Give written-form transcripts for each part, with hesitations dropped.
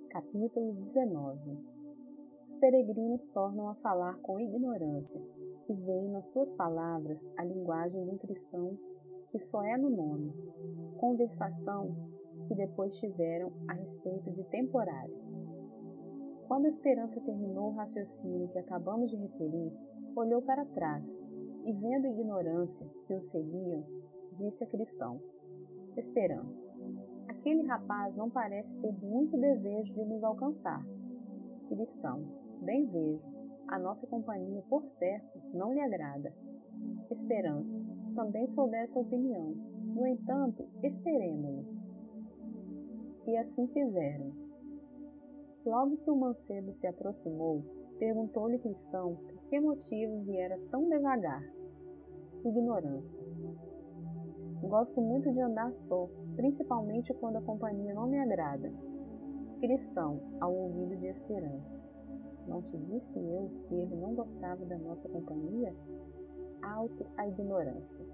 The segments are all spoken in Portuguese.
Capítulo 19. Os peregrinos tornam a falar com ignorância e veem nas suas palavras a linguagem de um cristão que só é no nome, conversação que depois tiveram a respeito de temporário. Quando a esperança terminou o raciocínio que acabamos de referir, olhou para trás e, vendo a ignorância que os seguiam, disse a cristão: Esperança, aquele rapaz não parece ter muito desejo de nos alcançar. Cristão, bem vejo, a nossa companhia, por certo, não lhe agrada. Esperança, também sou dessa opinião. No entanto, esperemo-lo. E assim fizeram. Logo que o mancebo se aproximou, perguntou-lhe o cristão por que motivo viera tão devagar. Ignorância. Gosto muito de andar só, principalmente quando a companhia não me agrada. Cristão, ao ouvido de Esperança. Não te disse eu que ele não gostava da nossa companhia? Alto a ignorância.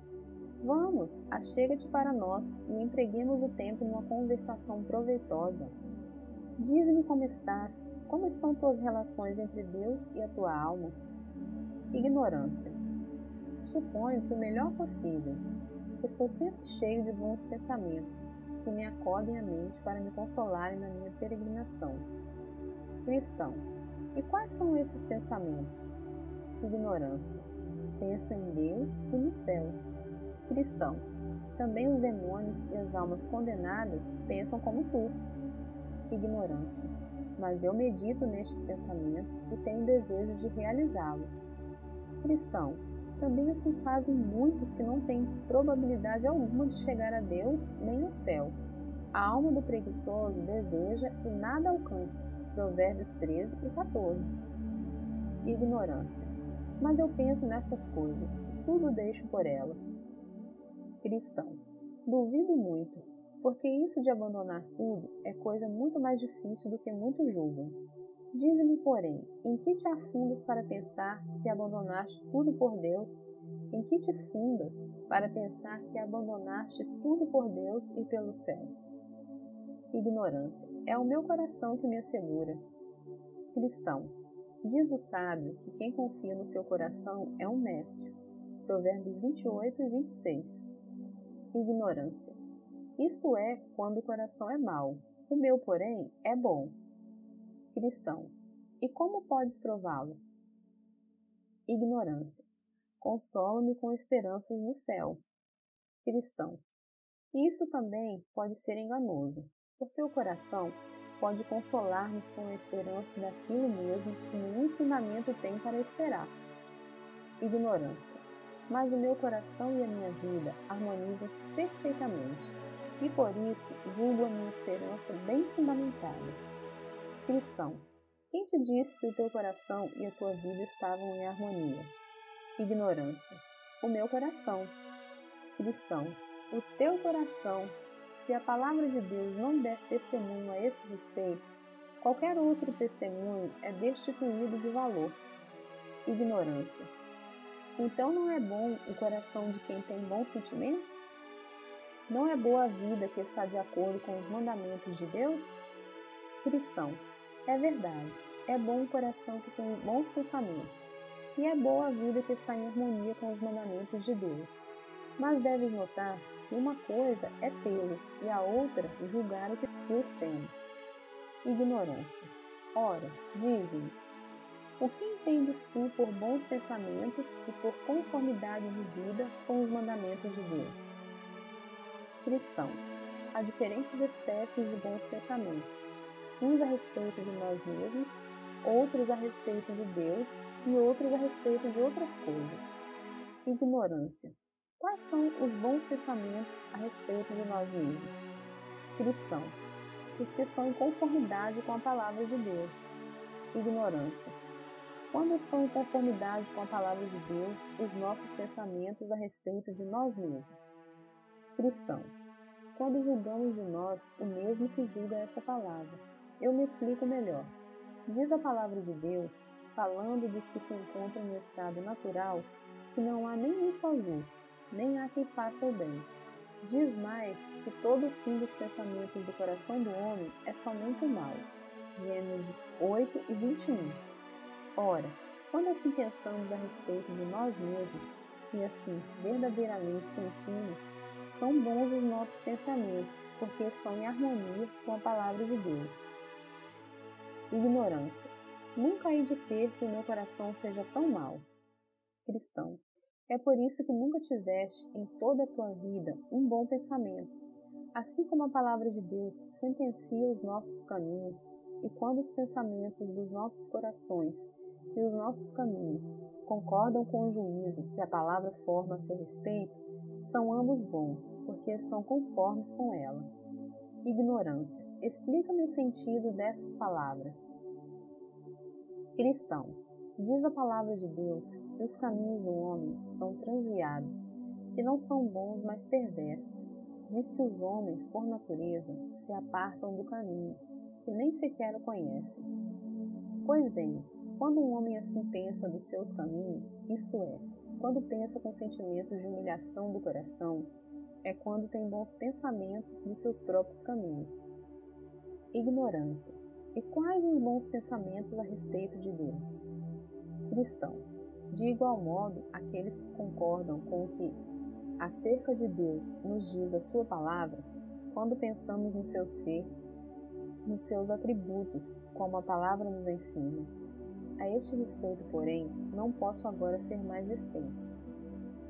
Vamos, achega-te para nós e empreguemos o tempo numa conversação proveitosa. Diz-me como estás, como estão tuas relações entre Deus e a tua alma? Ignorância. Suponho que o melhor possível. Estou sempre cheio de bons pensamentos, que me acodem a mente para me consolarem na minha peregrinação. Cristão. E quais são esses pensamentos? Ignorância. Penso em Deus e no céu. Cristão. Também os demônios e as almas condenadas pensam como tu. Ignorância. Mas eu medito nestes pensamentos e tenho desejo de realizá-los. Cristão. Também assim fazem muitos que não têm probabilidade alguma de chegar a Deus nem ao céu. A alma do preguiçoso deseja e nada alcança. Provérbios 13 e 14. Ignorância. Mas eu penso nessas coisas e tudo deixo por elas. Cristão. Duvido muito, porque isso de abandonar tudo é coisa muito mais difícil do que muitos julgam. Dize-me, porém, em que te afundas para pensar que abandonaste tudo por Deus? Em que te fundas para pensar que abandonaste tudo por Deus e pelo céu? Ignorância. É o meu coração que me assegura. Cristão. Diz o sábio que quem confia no seu coração é um nécio. Provérbios 28 e 26. Ignorância. Isto é, quando o coração é mau. O meu, porém, é bom. Cristão. E como podes prová-lo? Ignorância. Consola-me com esperanças do céu. Cristão. Isso também pode ser enganoso, porque o coração pode consolar-nos com a esperança daquilo mesmo que nenhum fundamento tem para esperar. Ignorância. Mas o meu coração e a minha vida harmonizam-se perfeitamente, e por isso julgo a minha esperança bem fundamentada. Cristão. Quem te disse que o teu coração e a tua vida estavam em harmonia? Ignorância. O meu coração. Cristão. O teu coração. Se a palavra de Deus não der testemunho a esse respeito, qualquer outro testemunho é destituído de valor. Ignorância. Então não é bom o coração de quem tem bons sentimentos? Não é boa a vida que está de acordo com os mandamentos de Deus? Cristão. É verdade, é bom o coração que tem bons pensamentos, e é boa a vida que está em harmonia com os mandamentos de Deus. Mas deves notar que uma coisa é tê-los e a outra julgar o que os temos. Ignorância. Ora, dize-me, o que entendes tu por bons pensamentos e por conformidade de vida com os mandamentos de Deus? Cristão. Há diferentes espécies de bons pensamentos, uns a respeito de nós mesmos, outros a respeito de Deus e outros a respeito de outras coisas. Ignorância. Quais são os bons pensamentos a respeito de nós mesmos? Cristão. Os que estão em conformidade com a palavra de Deus. Ignorância. Quando estão em conformidade com a palavra de Deus, os nossos pensamentos a respeito de nós mesmos. Cristão. Quando julgamos de nós o mesmo que julga esta palavra. Eu me explico melhor. Diz a palavra de Deus, falando dos que se encontram no estado natural, que não há nenhum só justo, nem há quem faça o bem. Diz mais que todo o fim dos pensamentos do coração do homem é somente o mal. Gênesis 8 e 21. Ora, quando assim pensamos a respeito de nós mesmos e assim verdadeiramente sentimos, são bons os nossos pensamentos, porque estão em harmonia com a palavra de Deus. Ignorância. Nunca hei de crer que o meu coração seja tão mau. Cristão. É por isso que nunca tiveste em toda a tua vida um bom pensamento. Assim como a palavra de Deus sentencia os nossos caminhos, e quando os pensamentos dos nossos corações e os nossos caminhos concordam com o juízo que a palavra forma a seu respeito, são ambos bons, porque estão conformes com ela. Ignorância. Explica-me o sentido dessas palavras. Cristão. Diz a palavra de Deus que os caminhos do homem são transviados, que não são bons, mas perversos. Diz que os homens, por natureza, se apartam do caminho, que nem sequer o conhecem. Pois bem, quando um homem assim pensa dos seus caminhos, isto é, quando pensa com sentimentos de humilhação do coração, é quando tem bons pensamentos dos seus próprios caminhos. Ignorância. E quais os bons pensamentos a respeito de Deus? Cristão. De igual modo, aqueles que concordam com o que acerca de Deus nos diz a sua palavra, quando pensamos no seu ser, nos seus atributos, como a palavra nos ensina. A este respeito, porém, não posso agora ser mais extenso.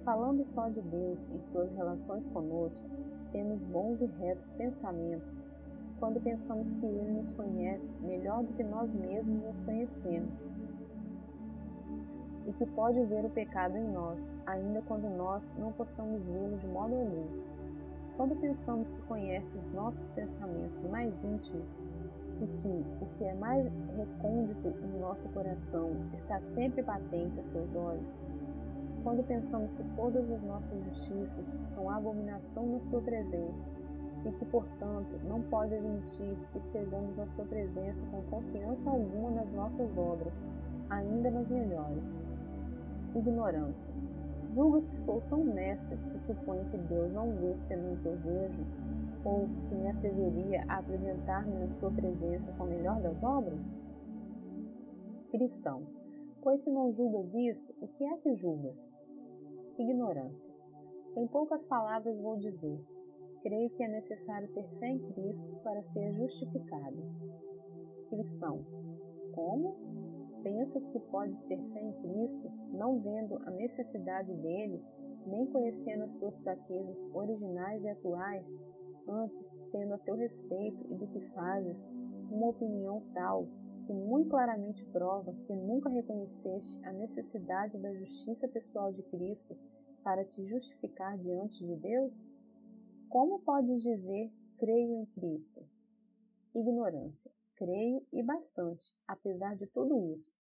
Falando só de Deus em suas relações conosco, temos bons e retos pensamentos quando pensamos que Ele nos conhece melhor do que nós mesmos nos conhecemos e que pode ver o pecado em nós, ainda quando nós não possamos vê-lo de modo algum. Quando pensamos que conhece os nossos pensamentos mais íntimos e que o que é mais recôndito no nosso coração está sempre patente a seus olhos, quando pensamos que todas as nossas justiças são abominação na sua presença e que, portanto, não pode admitir que estejamos na sua presença com confiança alguma nas nossas obras, ainda nas melhores. Ignorância. Julgas que sou tão nécio que suponho que Deus não vê senão o que eu vejo, ou que me atreveria a apresentar-me na sua presença com a melhor das obras? Cristão. Pois se não julgas isso, o que é que julgas? Ignorância. Em poucas palavras vou dizer, creio que é necessário ter fé em Cristo para ser justificado. Cristão. Como? Pensas que podes ter fé em Cristo, não vendo a necessidade dele, nem conhecendo as tuas fraquezas originais e atuais, antes tendo a teu respeito e do que fazes uma opinião tal que muito claramente prova que nunca reconheceste a necessidade da justiça pessoal de Cristo para te justificar diante de Deus? Como podes dizer, creio em Cristo? Ignorância. Creio e bastante, apesar de tudo isso.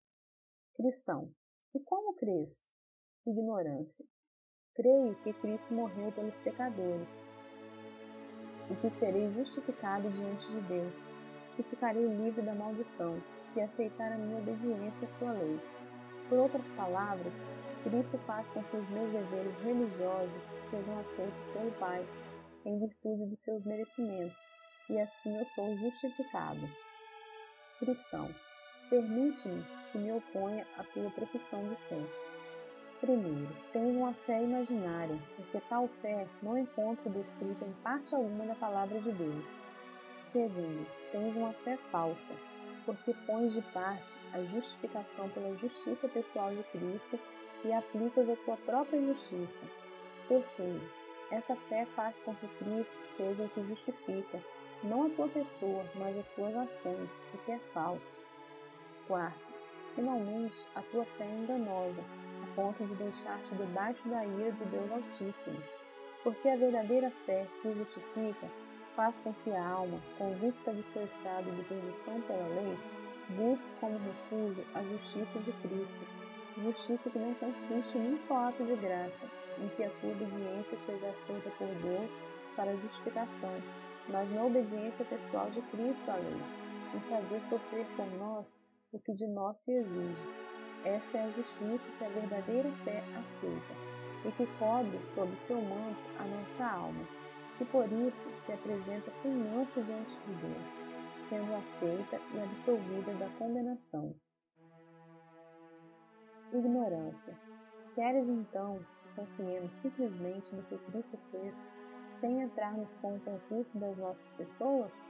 Cristão. E como crês? Ignorância. Creio que Cristo morreu pelos pecadores e que serei justificado diante de Deus e ficarei livre da maldição se aceitar a minha obediência à sua lei. Por outras palavras, Cristo faz com que os meus deveres religiosos sejam aceitos pelo Pai, em virtude dos seus merecimentos, e assim eu sou justificado. Cristão. Permite-me que me oponha à tua profissão de fé. Primeiro, tens uma fé imaginária, porque tal fé não encontro descrita em parte alguma na palavra de Deus. Segundo, tens uma fé falsa, porque pões de parte a justificação pela justiça pessoal de Cristo e aplicas a tua própria justiça. Terceiro, essa fé faz com que Cristo seja o que justifica, não a tua pessoa, mas as tuas ações, o que é falso. Quarto, finalmente, a tua fé é enganosa, a ponto de deixar-te debaixo da ira do Deus Altíssimo, porque a verdadeira fé que justifica faz com que a alma, convicta do seu estado de perdição pela lei, busque como refúgio a justiça de Cristo, justiça que não consiste em um só ato de graça, em que a tua obediência seja aceita por Deus para a justificação, mas na obediência pessoal de Cristo à lei, em fazer sofrer por nós o que de nós se exige. Esta é a justiça que a verdadeira fé aceita, e que cobre sob o seu manto a nossa alma, que por isso se apresenta sem mancha diante de Deus, sendo aceita e absolvida da condenação. Ignorância. Queres então que confiemos simplesmente no que Cristo fez, sem entrarmos com o concurso das nossas pessoas?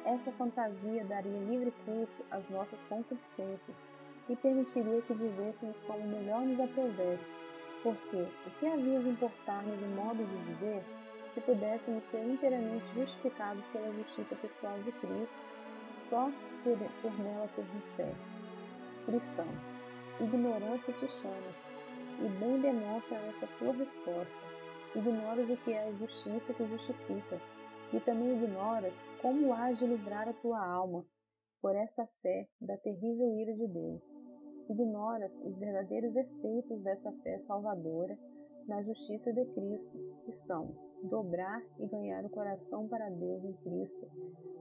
Essa fantasia daria livre curso às nossas concupiscências e permitiria que vivêssemos como melhor nos aprovesse, porque o que havia de importar-nos o modo de viver, se pudéssemos ser inteiramente justificados pela justiça pessoal de Cristo, só por nela termos fé? Cristão, ignorância te chamas, e bem demonstra nessa tua resposta. Ignoras o que é a justiça que justifica, e também ignoras como hás de livrar a tua alma, por esta fé, da terrível ira de Deus. Ignoras os verdadeiros efeitos desta fé salvadora na justiça de Cristo, que são dobrar e ganhar o coração para Deus em Cristo,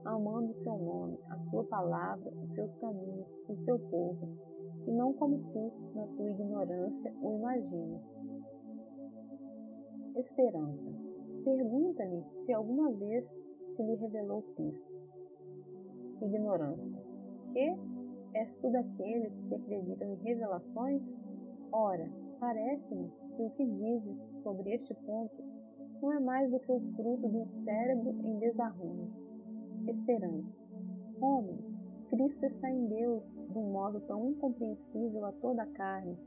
amando o seu nome, a sua palavra, os seus caminhos, o seu povo, e não como tu, na tua ignorância, o imaginas. Esperança. Pergunta-lhe se alguma vez se lhe revelou Cristo. Ignorância. Que? És tu daqueles que acreditam em revelações? Ora, parece-me que o que dizes sobre este ponto não é mais do que o fruto de um cérebro em desarranjo. Esperança. Homem, Cristo está em Deus de um modo tão incompreensível a toda a carne,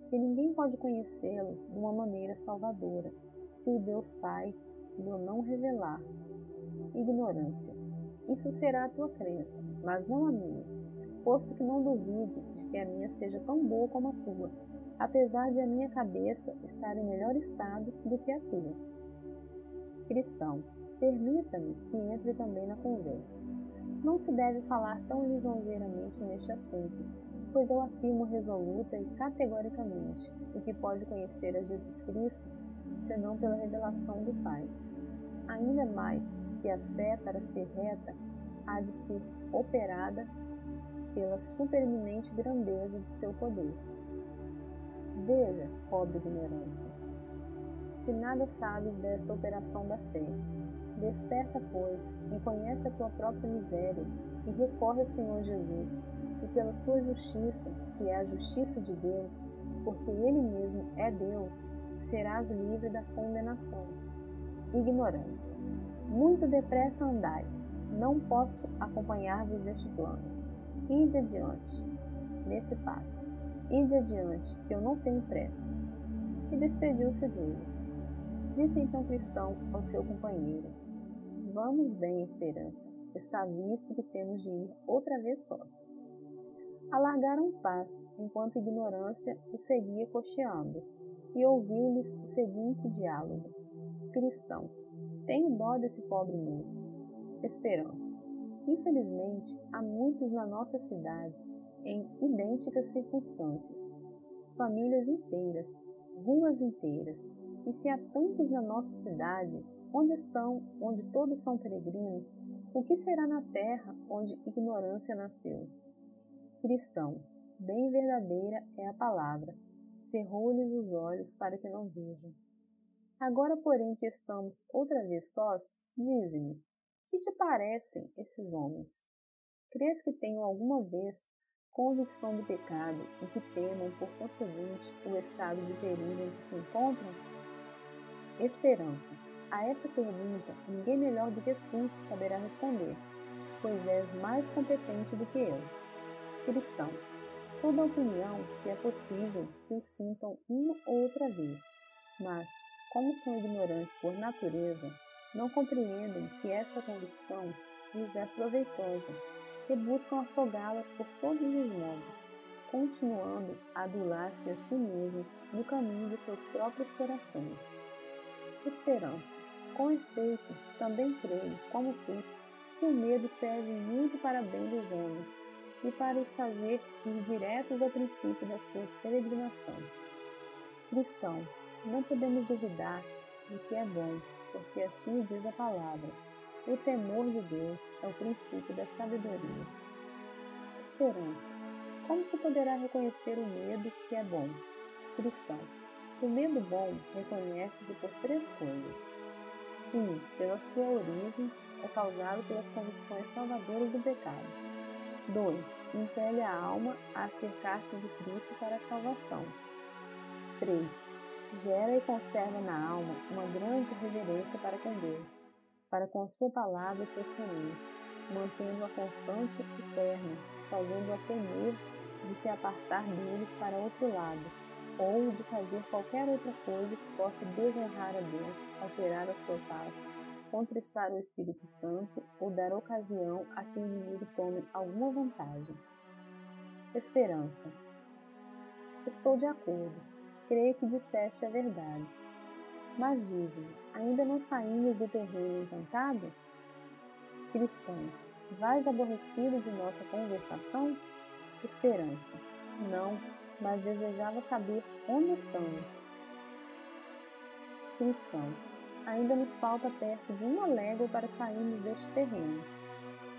que ninguém pode conhecê-lo de uma maneira salvadora, se o Deus Pai lhe não revelar. Ignorância. Isso será a tua crença, mas não a minha, posto que não duvide de que a minha seja tão boa como a tua, apesar de a minha cabeça estar em melhor estado do que a tua. Cristão, permita-me que entre também na conversa. Não se deve falar tão lisonjeiramente neste assunto, pois eu afirmo resoluta e categoricamente o que pode conhecer a Jesus Cristo, senão pela revelação do Pai. Ainda mais que a fé, para ser reta, há de ser operada pela supereminente grandeza do seu poder. Veja, pobre ignorância, que nada sabes desta operação da fé. Desperta, pois, e conhece a tua própria miséria, e recorre ao Senhor Jesus, e pela sua justiça, que é a justiça de Deus, porque Ele mesmo é Deus, serás livre da condenação. Ignorância. Muito depressa andais, não posso acompanhar-vos neste plano. Ide adiante, nesse passo. Ide adiante, que eu não tenho pressa. E despediu-se deles. Disse então Cristão ao seu companheiro: Vamos bem, Esperança, está visto que temos de ir outra vez sós. Alargaram um passo, enquanto Ignorância o seguia cocheando, e ouviu-lhes o seguinte diálogo: Cristão, tenho dó desse pobre moço. Esperança. Infelizmente, há muitos na nossa cidade em idênticas circunstâncias. Famílias inteiras, ruas inteiras, e se há tantos na nossa cidade, onde estão, onde todos são peregrinos, o que será na terra onde ignorância nasceu? Cristão, bem verdadeira é a palavra, cerrou-lhes os olhos para que não vejam. Agora, porém, que estamos outra vez sós, dize-me, que te parecem esses homens? Crês que tenham alguma vez convicção do pecado e que temam, por conseguinte, o estado de perigo em que se encontram? Esperança. A essa pergunta, ninguém melhor do que tu saberá responder, pois és mais competente do que eu. Cristão. Sou da opinião que é possível que o sintam uma ou outra vez, mas, como são ignorantes por natureza, não compreendem que essa convicção lhes é proveitosa e buscam afogá-las por todos os modos, continuando a adular-se a si mesmos no caminho de seus próprios corações. Esperança. Com efeito, também creio, como tu, que o medo serve muito para bem dos homens e para os fazer ir diretos ao princípio da sua peregrinação. Cristão, não podemos duvidar de que é bom, porque assim diz a palavra. O temor de Deus é o princípio da sabedoria. Esperança. Como se poderá reconhecer o medo que é bom? Cristão. O medo bom reconhece-se por três coisas. 1. Pela sua origem, é causado pelas convicções salvadoras do pecado. 2. Impele a alma a acercar-se de Cristo para a salvação. 3. Gera e conserva na alma uma grande reverência para com Deus, para com a sua palavra e seus caminhos, mantendo-a constante e terna, fazendo-a temer de se apartar deles para outro lado, ou de fazer qualquer outra coisa que possa desonrar a Deus, alterar a sua paz, contristar o Espírito Santo ou dar ocasião a que o inimigo tome alguma vantagem. Esperança. Estou de acordo. Creio que disseste a verdade. Mas dize-me, ainda não saímos do terreno encantado? Cristão, vais aborrecido de nossa conversação? Esperança. Não, mas desejava saber onde estamos. Cristão, ainda nos falta perto de 1 légua para sairmos deste terreno.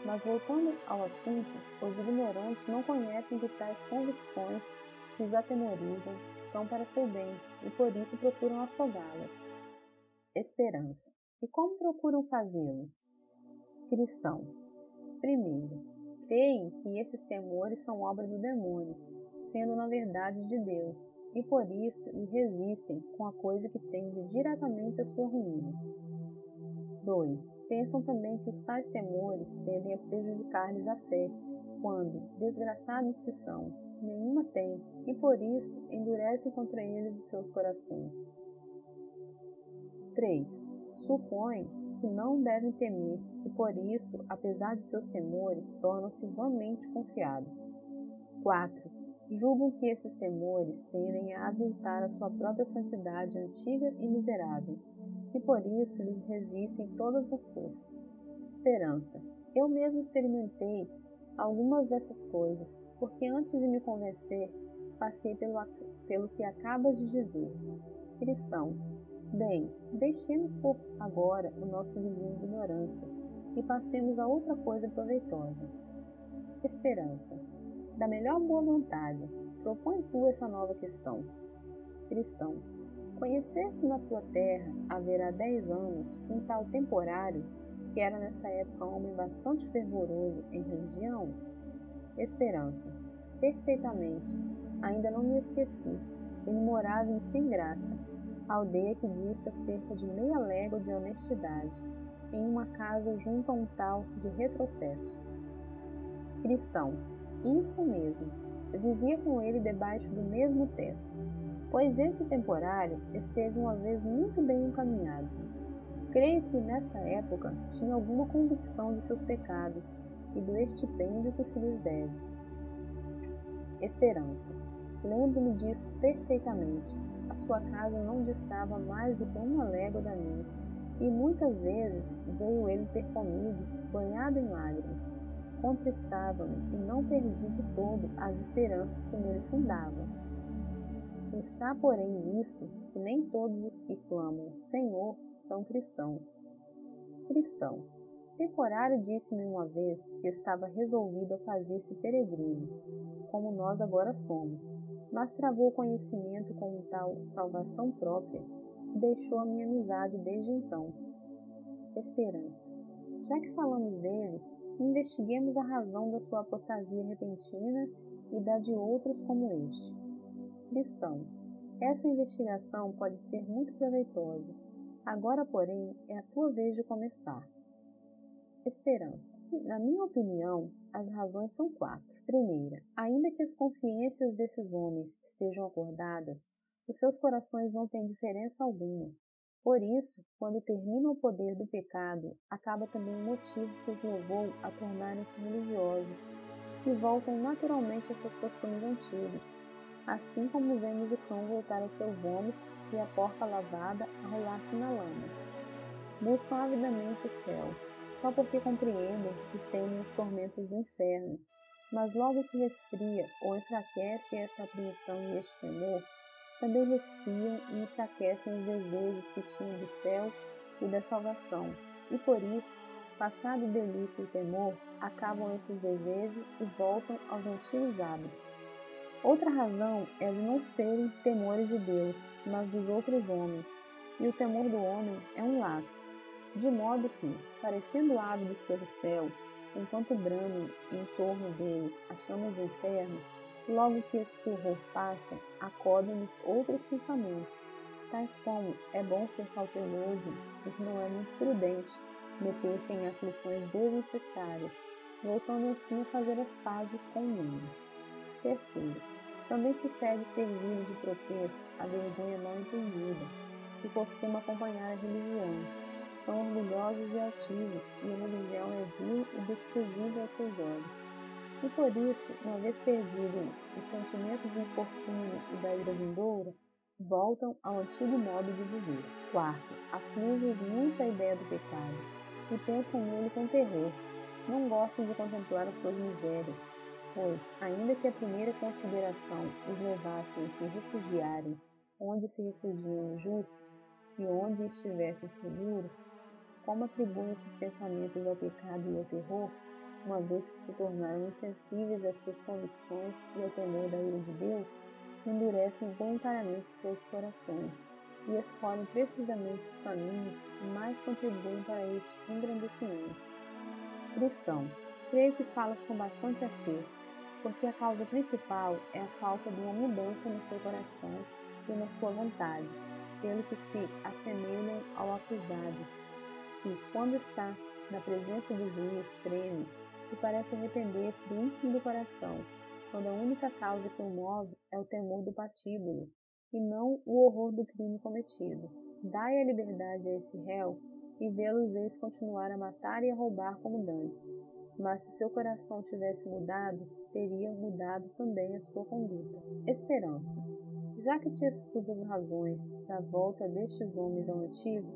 Mas voltando ao assunto, os ignorantes não conhecem que tais convicções que os atemorizam são para seu bem e por isso procuram afogá-las. Esperança. E como procuram fazê-lo? Cristão. Primeiro, creem que esses temores são obra do demônio, sendo na verdade de Deus, e por isso lhe resistem com a coisa que tende diretamente à sua ruína. 2. Pensam também que os tais temores tendem a prejudicar-lhes a fé, quando, desgraçados que são, nenhuma têm, e por isso endurecem contra eles os seus corações. 3. Supõem que não devem temer, e por isso, apesar de seus temores, tornam-se vãmente confiados. 4. Julgam que esses temores tendem a aviltar a sua própria santidade antiga e miserável, e por isso lhes resistem todas as forças. Esperança. Eu mesmo experimentei algumas dessas coisas, porque antes de me convencer, passei pelo que acabas de dizer. Cristão. Bem, deixemos por agora o nosso vizinho de ignorância e passemos a outra coisa proveitosa. Esperança. Da melhor boa vontade, propõe tu essa nova questão. Cristão. Conheceste na tua terra, haverá 10 anos, um tal temporário, que era nessa época um homem bastante fervoroso em religião? Esperança. Perfeitamente. Ainda não me esqueci. Ele morava em Sem Graça, aldeia que dista cerca de meia légua de honestidade, em uma casa junto a um tal de Retrocesso. Cristão. Isso mesmo. Eu vivia com ele debaixo do mesmo teto, pois esse temporário esteve uma vez muito bem encaminhado. Creio que nessa época tinha alguma convicção de seus pecados e do estipêndio que se lhes deve. Esperança. Lembro-me disso perfeitamente. A sua casa não distava mais do que 1 légua da minha, e muitas vezes veio ele ter comigo, banhado em lágrimas. Contristava-me e não perdi de todo as esperanças que nele fundava. Está, porém, nisto que nem todos os que clamam Senhor são cristãos. Cristão. Temporário disse-me uma vez que estava resolvido a fazer-se peregrino, como nós agora somos, mas travou o conhecimento com tal salvação própria e deixou a minha amizade desde então. Esperança. Já que falamos dele, investiguemos a razão da sua apostasia repentina e da de outros como este. Cristão. Essa investigação pode ser muito proveitosa. Agora, porém, é a tua vez de começar. Esperança. Na minha opinião, as razões são 4. Primeira, ainda que as consciências desses homens estejam acordadas, os seus corações não têm diferença alguma. Por isso, quando termina o poder do pecado, acaba também o motivo que os levou a tornarem-se religiosos e voltam naturalmente aos seus costumes antigos, assim como vemos o cão voltar ao seu vômito e a porca lavada a rolar-se na lama. Buscam avidamente o céu, só porque compreendem que temem os tormentos do inferno, mas logo que resfria ou enfraquece esta apreensão e este temor, também resfriam e enfraquecem os desejos que tinham do céu e da salvação, e por isso, passado o delito e o temor, acabam esses desejos e voltam aos antigos hábitos. Outra razão é de não serem temores de Deus, mas dos outros homens, e o temor do homem é um laço. de modo que, parecendo ávidos pelo céu, enquanto bramam em torno deles as chamas do inferno, logo que esse terror passa, acodam-lhes outros pensamentos, tais como é bom ser cauteloso e que não é muito prudente meter-se em aflições desnecessárias, voltando assim a fazer as pazes com o mundo. Terceiro, também sucede servir de tropeço a vergonha mal entendida, que costuma acompanhar a religião. São orgulhosos e altivos, e a religião é vil e desprezível aos seus olhos. E por isso, uma vez perdido o sentimento de infortúnio e da ira vindoura, voltam ao antigo modo de viver. Quarto, aflige-os muito a ideia do pecado, e pensam nele com terror. Não gostam de contemplar as suas misérias, pois, ainda que a primeira consideração os levasse a se refugiarem onde se refugiam os justos e onde estivessem seguros, como atribuem esses pensamentos ao pecado e ao terror, uma vez que se tornaram insensíveis às suas convicções e ao temor da ira de Deus, endurecem voluntariamente os seus corações e escolhem precisamente os caminhos que mais contribuem para este engrandecimento. Cristão, creio que falas com bastante acerto, porque a causa principal é a falta de uma mudança no seu coração e na sua vontade, pelo que se assemelham ao acusado, que, quando está na presença do juiz, treme e parece arrepender-se do íntimo do coração, quando a única causa que o move é o temor do patíbulo, e não o horror do crime cometido. Dai a liberdade a esse réu, e vê-los-eis continuar a matar e a roubar como dantes. Mas se o seu coração tivesse mudado, teria mudado também a sua conduta. Esperança. Já que te expus as razões da volta destes homens ao antigo,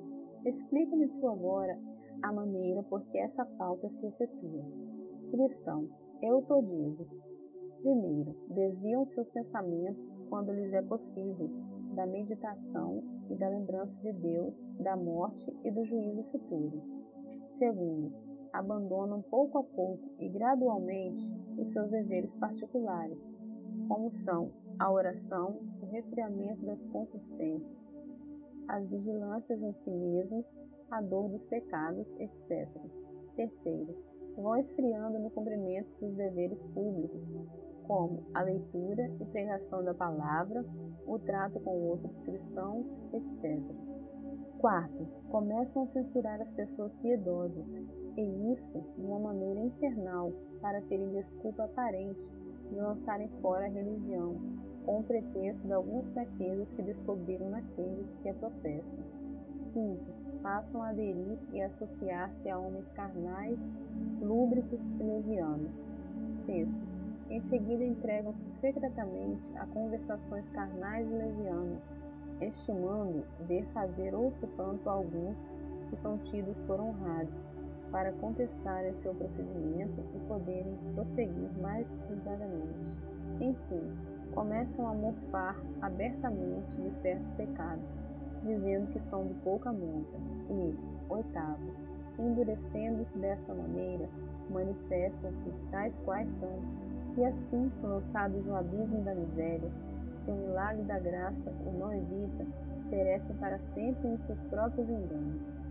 explica-me tu agora a maneira por que essa falta se efetua. Cristão, eu te digo. Primeiro, desviam seus pensamentos, quando lhes é possível, da meditação e da lembrança de Deus, da morte e do juízo futuro. Segundo, abandonam pouco a pouco e gradualmente os seus deveres particulares, como são a oração, o refreamento das concupiscências, as vigilâncias em si mesmos, a dor dos pecados, etc. Terceiro, vão esfriando no cumprimento dos deveres públicos, como a leitura e pregação da palavra, o trato com outros cristãos, etc. Quarto, começam a censurar as pessoas piedosas, e isso de uma maneira infernal, para terem desculpa aparente de lançarem fora a religião, com o pretexto de algumas fraquezas que descobriram naqueles que a professam. Quinto, passam a aderir e associar-se a homens carnais, lúbricos e levianos. Sexto, em seguida entregam-se secretamente a conversações carnais e levianas, estimando ver fazer outro tanto a alguns que são tidos por honrados, para contestarem seu procedimento e poderem prosseguir mais cruzadamente. Enfim, começam a mofar abertamente de certos pecados, dizendo que são de pouca monta, e, oitavo, endurecendo-se desta maneira, manifestam-se tais quais são, e assim, lançados no abismo da miséria, se o milagre da graça o não evita, perecem para sempre nos seus próprios enganos.